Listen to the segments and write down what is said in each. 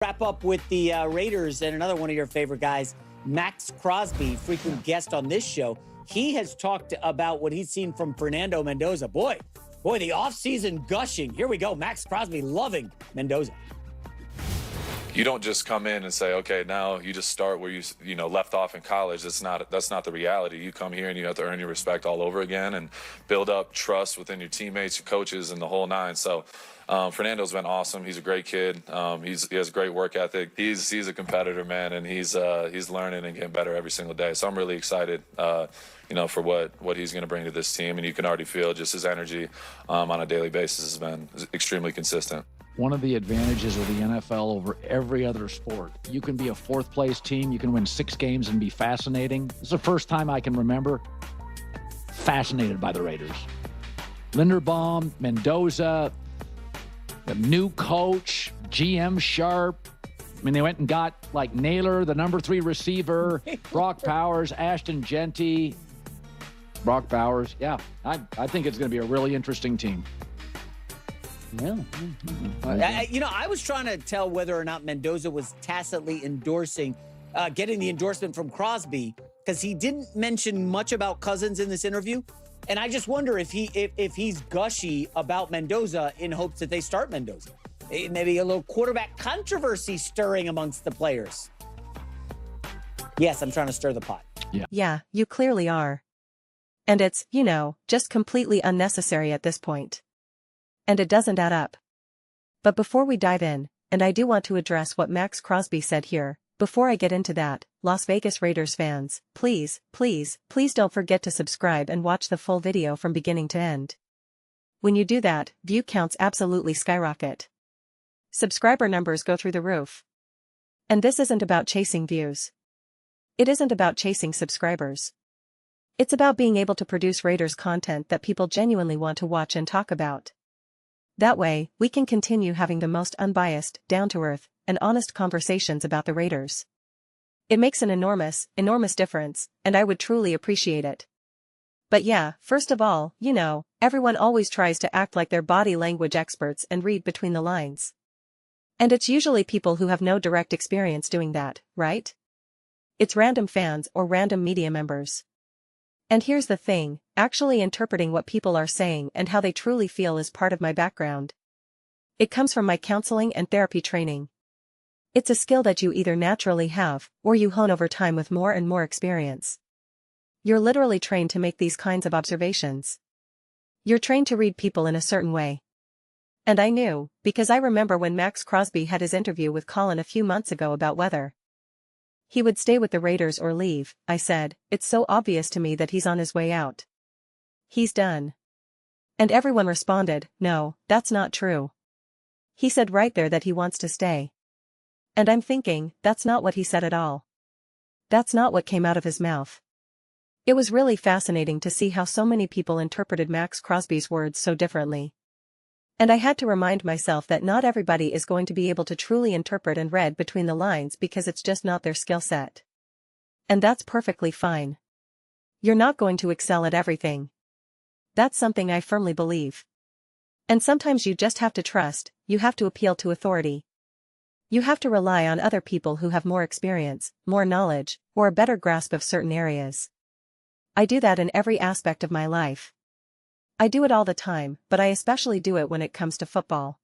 Wrap up with the Raiders and another one of your favorite guys, Max Crosby, frequent guest on this show. He has talked about what he's seen from Fernando Mendoza. Boy, the offseason gushing. Here we go. Max Crosby loving Mendoza. You don't just come in and say, okay, now you just start where you left off in college. That's not the reality. You come here and you have to earn your respect all over again and build up trust within your teammates, your coaches, and the whole nine. So Fernando's been awesome. He's a great kid. He has great work ethic. He's a competitor, man, and he's learning and getting better every single day. So I'm really excited, for what he's going to bring to this team. And you can already feel just his energy on a daily basis has been extremely consistent. One of the advantages of the NFL over every other sport, you can be a fourth-place team, you can win 6 games and be fascinating. It's the first time I can remember fascinated by the Raiders. Linderbaum, Mendoza, the new coach, GM Sharp. I mean, they went and got, like, Naylor, the number 3 receiver, Brock Bowers, Ashton Genty. Brock Bowers, yeah. I think it's going to be a really interesting team. Yeah. I was trying to tell whether or not Mendoza was tacitly endorsing, getting the endorsement from Crosby, because he didn't mention much about Cousins in this interview. And I just wonder if he's gushy about Mendoza in hopes that they start Mendoza. Maybe a little quarterback controversy stirring amongst the players. Yes, I'm trying to stir the pot. Yeah, you clearly are. And it's, just completely unnecessary at this point. And it doesn't add up. But before we dive in, and I do want to address what Max Crosby said here, before I get into that, Las Vegas Raiders fans, please don't forget to subscribe and watch the full video from beginning to end. When you do that, view counts absolutely skyrocket. Subscriber numbers go through the roof. And this isn't about chasing views. It isn't about chasing subscribers. It's about being able to produce Raiders content that people genuinely want to watch and talk about. That way, we can continue having the most unbiased, down-to-earth, and honest conversations about the Raiders. It makes an enormous difference, and I would truly appreciate it. But yeah, first of all, everyone always tries to act like they're body language experts and read between the lines. And it's usually people who have no direct experience doing that, right? It's random fans or random media members. And here's the thing, actually interpreting what people are saying and how they truly feel is part of my background. It comes from my counseling and therapy training. It's a skill that you either naturally have, or you hone over time with more and more experience. You're literally trained to make these kinds of observations. You're trained to read people in a certain way. And I knew, because I remember when Max Crosby had his interview with Colin a few months ago about whether he would stay with the Raiders or leave. I said, it's so obvious to me that he's on his way out. He's done. And everyone responded, no, that's not true. He said right there that he wants to stay. And I'm thinking, that's not what he said at all. That's not what came out of his mouth. It was really fascinating to see how so many people interpreted Max Crosby's words so differently. And I had to remind myself that not everybody is going to be able to truly interpret and read between the lines because it's just not their skill set. And that's perfectly fine. You're not going to excel at everything. That's something I firmly believe. And sometimes you just have to trust, you have to appeal to authority. You have to rely on other people who have more experience, more knowledge, or a better grasp of certain areas. I do that in every aspect of my life. I do it all the time, but I especially do it when it comes to football.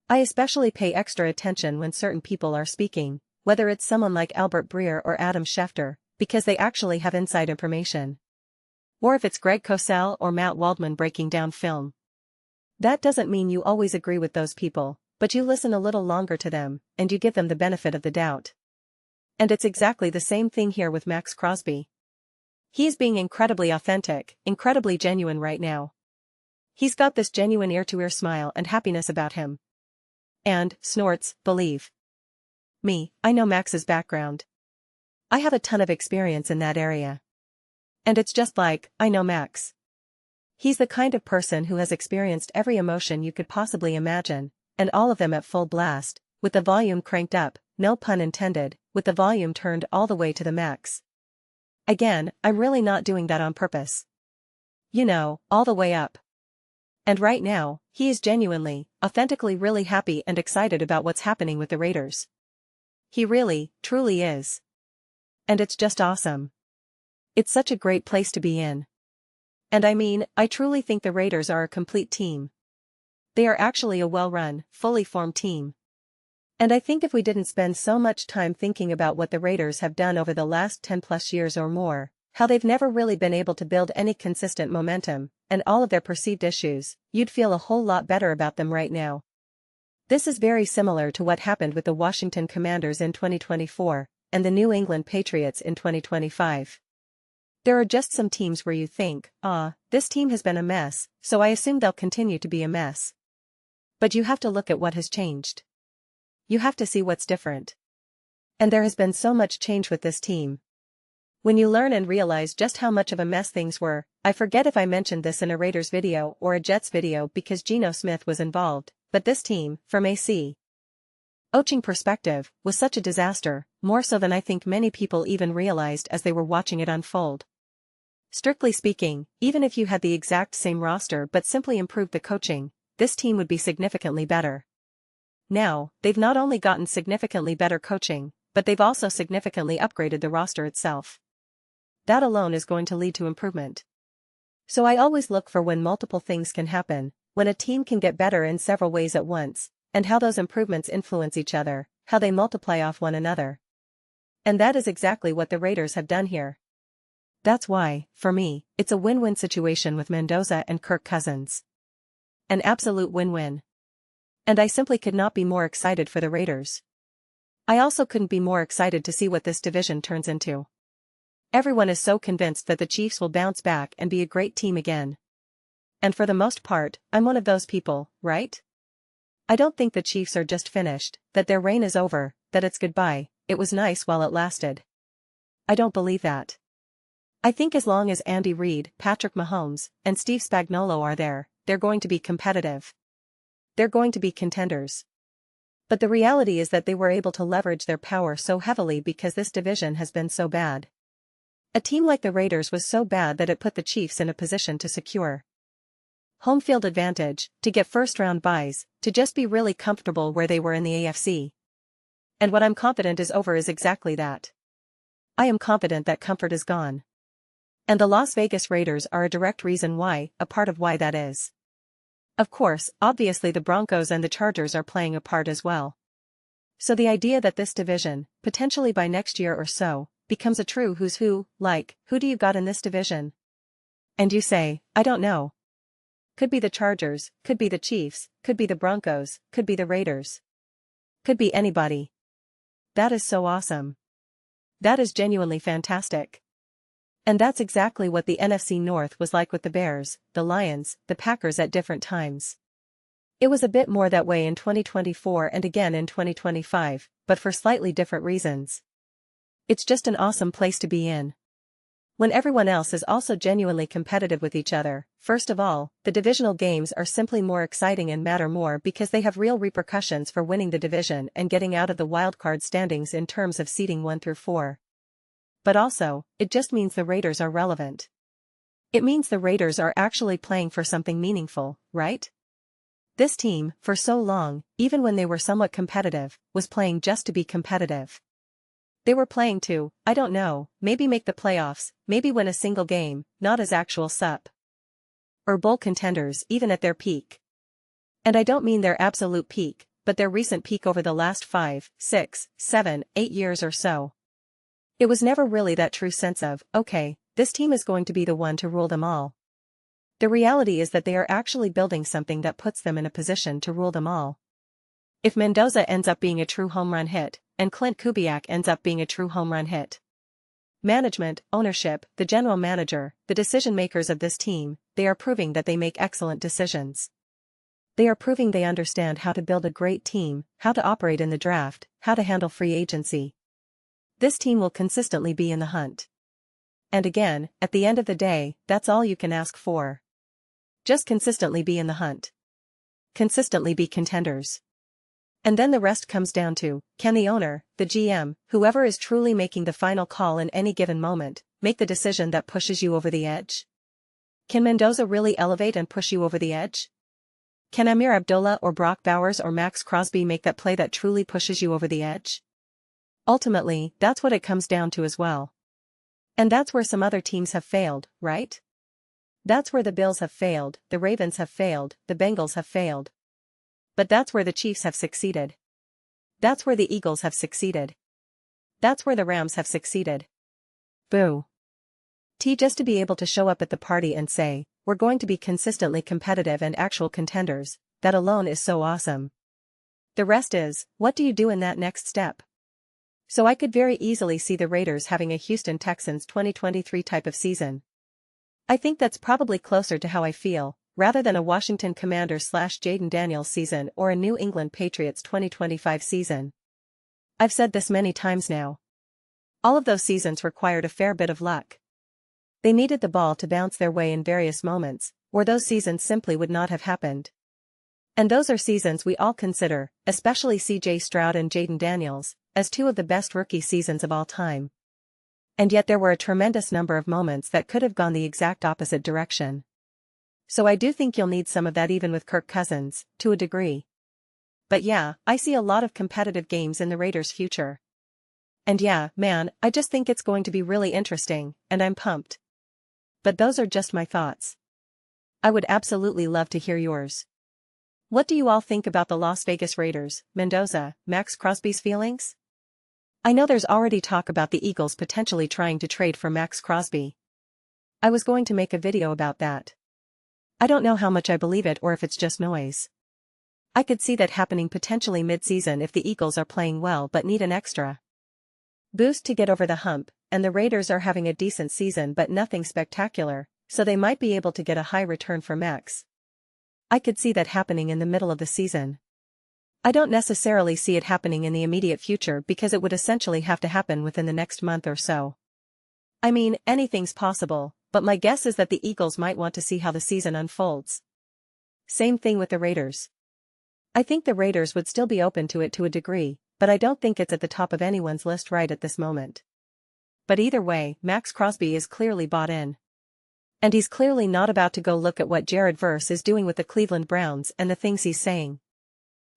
I especially pay extra attention when certain people are speaking, whether it's someone like Albert Breer or Adam Schefter, because they actually have inside information. Or if it's Greg Cosell or Matt Waldman breaking down film. That doesn't mean you always agree with those people, but you listen a little longer to them, and you give them the benefit of the doubt. And it's exactly the same thing here with Max Crosby. He's being incredibly authentic, incredibly genuine right now. He's got this genuine ear-to-ear smile and happiness about him. And, snorts, believe me, I know Max's background. I have a ton of experience in that area. And it's just like, I know Max. He's the kind of person who has experienced every emotion you could possibly imagine, and all of them at full blast, with the volume cranked up, no pun intended, with the volume turned all the way to the max. Again, I'm really not doing that on purpose. All the way up. And right now, he is genuinely, authentically really happy and excited about what's happening with the Raiders. He really, truly is. And it's just awesome. It's such a great place to be in. And I mean, I truly think the Raiders are a complete team. They are actually a well-run, fully formed team. And I think if we didn't spend so much time thinking about what the Raiders have done over the last 10 plus years or more, how they've never really been able to build any consistent momentum, and all of their perceived issues, you'd feel a whole lot better about them right now. This is very similar to what happened with the Washington Commanders in 2024, and the New England Patriots in 2025. There are just some teams where you think, this team has been a mess, so I assume they'll continue to be a mess. But you have to look at what has changed. You have to see what's different. And there has been so much change with this team. When you learn and realize just how much of a mess things were, I forget if I mentioned this in a Raiders video or a Jets video because Geno Smith was involved, but this team, from a coaching perspective, was such a disaster, more so than I think many people even realized as they were watching it unfold. Strictly speaking, even if you had the exact same roster but simply improved the coaching, this team would be significantly better. Now, they've not only gotten significantly better coaching, but they've also significantly upgraded the roster itself. That alone is going to lead to improvement. So I always look for when multiple things can happen, when a team can get better in several ways at once, and how those improvements influence each other, how they multiply off one another. And that is exactly what the Raiders have done here. That's why, for me, it's a win-win situation with Mendoza and Kirk Cousins. An absolute win-win. And I simply could not be more excited for the Raiders. I also couldn't be more excited to see what this division turns into. Everyone is so convinced that the Chiefs will bounce back and be a great team again. And for the most part, I'm one of those people, right? I don't think the Chiefs are just finished, that their reign is over, that it's goodbye, it was nice while it lasted. I don't believe that. I think as long as Andy Reid, Patrick Mahomes, and Steve Spagnuolo are there, they're going to be competitive. They're going to be contenders. But the reality is that they were able to leverage their power so heavily because this division has been so bad. A team like the Raiders was so bad that it put the Chiefs in a position to secure home field advantage, to get first-round byes, to just be really comfortable where they were in the AFC. And what I'm confident is over is exactly that. I am confident that comfort is gone. And the Las Vegas Raiders are a direct reason why, a part of why that is. Of course, obviously the Broncos and the Chargers are playing a part as well. So the idea that this division, potentially by next year or so, becomes a true who's who, like, who do you got in this division? And you say, I don't know. Could be the Chargers, could be the Chiefs, could be the Broncos, could be the Raiders. Could be anybody. That is so awesome. That is genuinely fantastic. And that's exactly what the NFC North was like with the Bears, the Lions, the Packers at different times. It was a bit more that way in 2024 and again in 2025, but for slightly different reasons. It's just an awesome place to be in. When everyone else is also genuinely competitive with each other, first of all, the divisional games are simply more exciting and matter more because they have real repercussions for winning the division and getting out of the wildcard standings in terms of seeding 1 through 4. But also, it just means the Raiders are relevant. It means the Raiders are actually playing for something meaningful, right? This team, for so long, even when they were somewhat competitive, was playing just to be competitive. They were playing to, I don't know, maybe make the playoffs, maybe win a single game, not as actual sup or bowl contenders even at their peak. And I don't mean their absolute peak, but their recent peak over the last 5, 6, 7, 8 years or so. It was never really that true sense of, okay, this team is going to be the one to rule them all. The reality is that they are actually building something that puts them in a position to rule them all. If Mendoza ends up being a true home run hit, and Clint Kubiak ends up being a true home run hit. Management, ownership, the general manager, the decision makers of this team, they are proving that they make excellent decisions. They are proving they understand how to build a great team, how to operate in the draft, how to handle free agency. This team will consistently be in the hunt. And again, at the end of the day, that's all you can ask for. Just consistently be in the hunt. Consistently be contenders. And then the rest comes down to, can the owner, the GM, whoever is truly making the final call in any given moment, make the decision that pushes you over the edge? Can Mendoza really elevate and push you over the edge? Can Amir Abdullah or Brock Bowers or Max Crosby make that play that truly pushes you over the edge? Ultimately, that's what it comes down to as well. And that's where some other teams have failed, right? That's where the Bills have failed, the Ravens have failed, the Bengals have failed. But that's where the Chiefs have succeeded. That's where the Eagles have succeeded. That's where the Rams have succeeded. Boo. Just to be able to show up at the party and say, we're going to be consistently competitive and actual contenders, that alone is so awesome. The rest is, what do you do in that next step? So I could very easily see the Raiders having a Houston Texans 2023 type of season. I think that's probably closer to how I feel, rather than a Washington Commanders/Jaden Daniels season or a New England Patriots 2025 season. I've said this many times now. All of those seasons required a fair bit of luck. They needed the ball to bounce their way in various moments, or those seasons simply would not have happened. And those are seasons we all consider, especially C.J. Stroud and Jaden Daniels, as two of the best rookie seasons of all time. And yet there were a tremendous number of moments that could have gone the exact opposite direction. So I do think you'll need some of that even with Kirk Cousins, to a degree. But yeah, I see a lot of competitive games in the Raiders' future. And yeah, man, I just think it's going to be really interesting, and I'm pumped. But those are just my thoughts. I would absolutely love to hear yours. What do you all think about the Las Vegas Raiders, Mendoza, Max Crosby's feelings? I know there's already talk about the Eagles potentially trying to trade for Max Crosby. I was going to make a video about that. I don't know how much I believe it or if it's just noise. I could see that happening potentially mid-season if the Eagles are playing well but need an extra boost to get over the hump, and the Raiders are having a decent season but nothing spectacular, so they might be able to get a high return for Max. I could see that happening in the middle of the season. I don't necessarily see it happening in the immediate future because it would essentially have to happen within the next month or so. I mean, anything's possible, but my guess is that the Eagles might want to see how the season unfolds. Same thing with the Raiders. I think the Raiders would still be open to it to a degree, but I don't think it's at the top of anyone's list right at this moment. But either way, Max Crosby is clearly bought in. And he's clearly not about to go look at what Jared Verse is doing with the Cleveland Browns and the things he's saying.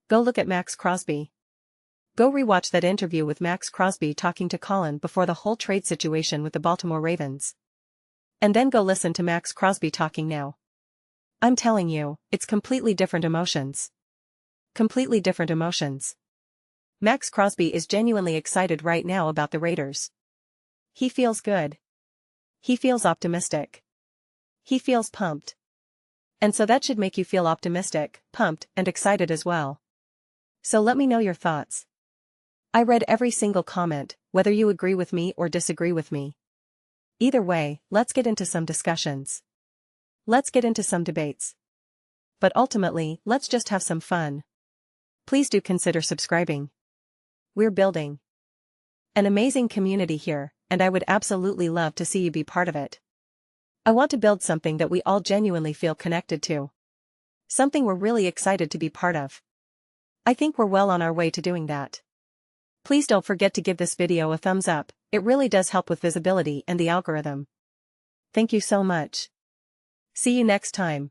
Go look at Max Crosby. Go rewatch that interview with Max Crosby talking to Colin before the whole trade situation with the Baltimore Ravens. And then go listen to Max Crosby talking now. I'm telling you, it's completely different emotions. Completely different emotions. Max Crosby is genuinely excited right now about the Raiders. He feels good. He feels optimistic. He feels pumped. And so that should make you feel optimistic, pumped, and excited as well. So let me know your thoughts. I read every single comment, whether you agree with me or disagree with me. Either way, let's get into some discussions. Let's get into some debates. But ultimately, let's just have some fun. Please do consider subscribing. We're building an amazing community here, and I would absolutely love to see you be part of it. I want to build something that we all genuinely feel connected to. Something we're really excited to be part of. I think we're well on our way to doing that. Please don't forget to give this video a thumbs up, it really does help with visibility and the algorithm. Thank you so much. See you next time.